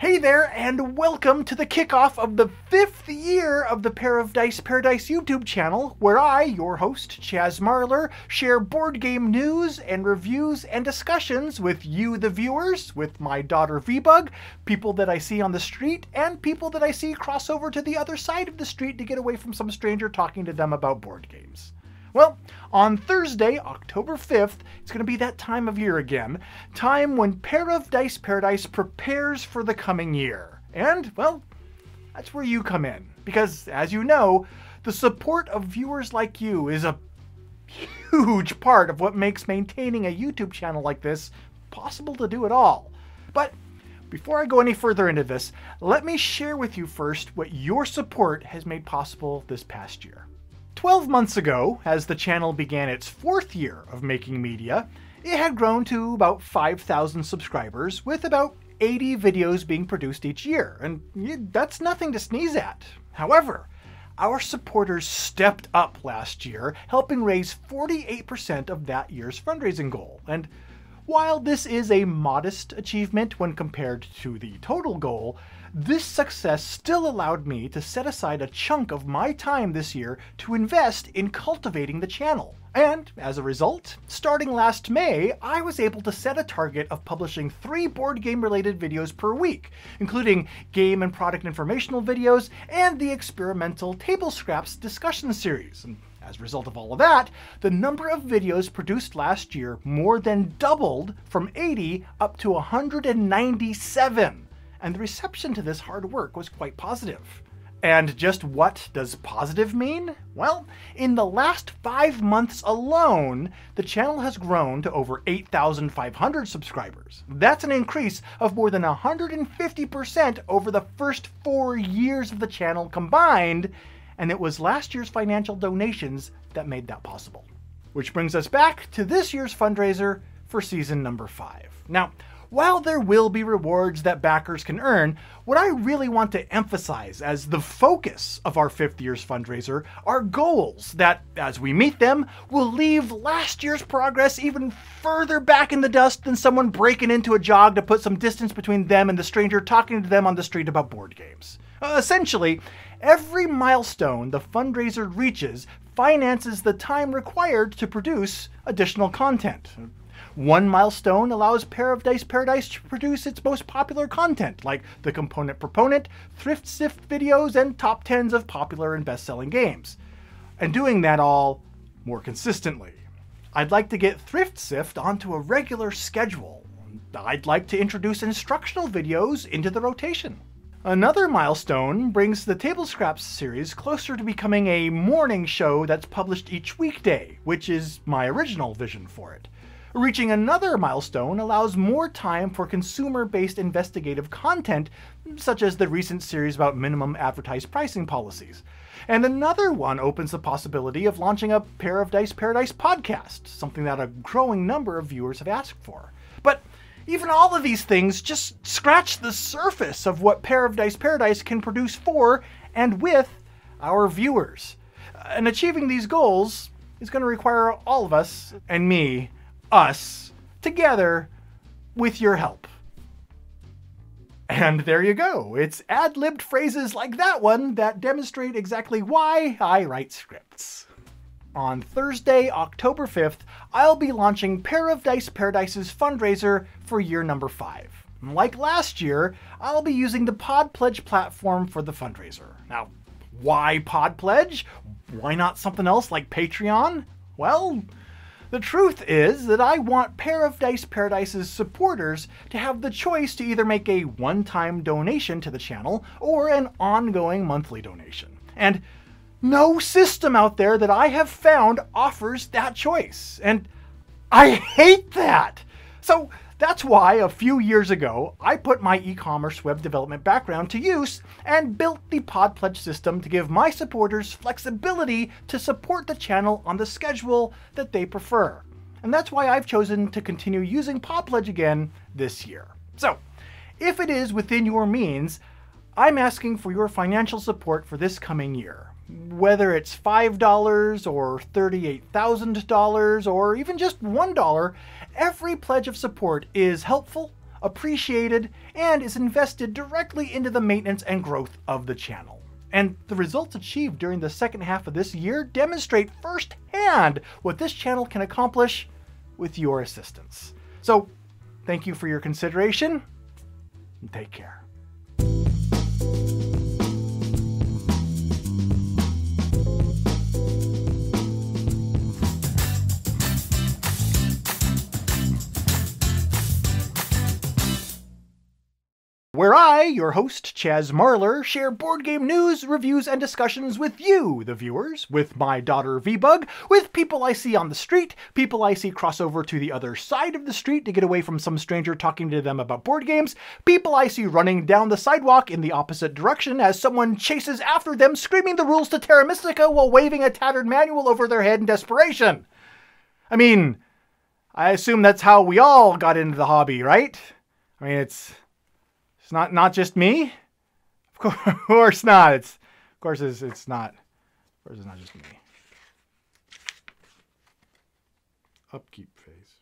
Hey there, and welcome to the kickoff of the 5th year of the Pair of Dice Paradise YouTube channel, where I, your host, Chaz Marler, share board game news and reviews and discussions with you, the viewers, with my daughter V-Bug, people that I see on the street, and people that I see cross over to the other side of the street to get away from some stranger talking to them about board games. Well, on Thursday, October 5th, it's going to be that time of year again, time when Pair of Dice Paradise prepares for the coming year. And, well, that's where you come in. Because, as you know, the support of viewers like you is a huge part of what makes maintaining a YouTube channel like this possible to do at all. But before I go any further into this, let me share with you first what your support has made possible this past year. 12 months ago, as the channel began its 4th year of making media, it had grown to about 5,000 subscribers, with about 80 videos being produced each year, and that's nothing to sneeze at. However, our supporters stepped up last year, helping raise 48% of that year's fundraising goal. And while this is a modest achievement when compared to the total goal, this success still allowed me to set aside a chunk of my time this year to invest in cultivating the channel. And as a result, starting last May, I was able to set a target of publishing 3 board game related videos per week, including game and product informational videos and the experimental Table Scraps discussion series. And as a result of all of that, the number of videos produced last year more than doubled from 80 up to 197. And the reception to this hard work was quite positive. And just what does positive mean? Well, in the last 5 months alone, the channel has grown to over 8,500 subscribers. That's an increase of more than 150% over the first 4 years of the channel combined, and it was last year's financial donations that made that possible. Which brings us back to this year's fundraiser for season number 5. Now, while there will be rewards that backers can earn, what I really want to emphasize as the focus of our 5th year's fundraiser are goals that, as we meet them, will leave last year's progress even further back in the dust than someone breaking into a jog to put some distance between them and the stranger talking to them on the street about board games. Essentially, every milestone the fundraiser reaches finances the time required to produce additional content. One milestone allows Pair of Dice Paradise to produce its most popular content, like the Component Proponent, Thrift Sift videos, and top 10s of popular and best-selling games. And doing that all more consistently. I'd like to get Thrift Sift onto a regular schedule. I'd like to introduce instructional videos into the rotation. Another milestone brings the Table Scraps series closer to becoming a morning show that's published each weekday, which is my original vision for it. Reaching another milestone allows more time for consumer-based investigative content, such as the recent series about minimum advertised pricing policies. And another one opens the possibility of launching a Pair of Dice Paradise podcast, something that a growing number of viewers have asked for. But even all of these things just scratch the surface of what Pair of Dice Paradise can produce for and with our viewers. And achieving these goals is going to require all of us, and me, us, together, with your help. And there you go. It's ad-libbed phrases like that one that demonstrate exactly why I write scripts. On Thursday, October 5th, I'll be launching Pair of Dice Paradise's fundraiser for year number 5. Like last year, I'll be using the Pod Pledge platform for the fundraiser. Now, why Pod Pledge? Why not something else like Patreon? Well, the truth is that I want Pair of Dice Paradise's supporters to have the choice to either make a one-time donation to the channel or an ongoing monthly donation. And no system out there that I have found offers that choice. And I hate that! So that's why a few years ago, I put my e-commerce web development background to use and built the Pod Pledge system to give my supporters flexibility to support the channel on the schedule that they prefer. And that's why I've chosen to continue using Pod Pledge again this year. So, if it is within your means, I'm asking for your financial support for this coming year. Whether it's $5 or $38,000 or even just $1, every pledge of support is helpful, appreciated, and is invested directly into the maintenance and growth of the channel. And the results achieved during the second half of this year demonstrate firsthand what this channel can accomplish with your assistance. So, thank you for your consideration, and take care. Where I, your host, Chaz Marler, share board game news, reviews, and discussions with you, the viewers, with my daughter V-Bug, with people I see on the street, people I see cross over to the other side of the street to get away from some stranger talking to them about board games, people I see running down the sidewalk in the opposite direction as someone chases after them screaming the rules to Terra Mystica while waving a tattered manual over their head in desperation. I mean, I assume that's how we all got into the hobby, right? I mean, it's not just me. Of course not. Of course it's not just me. Upkeep phase.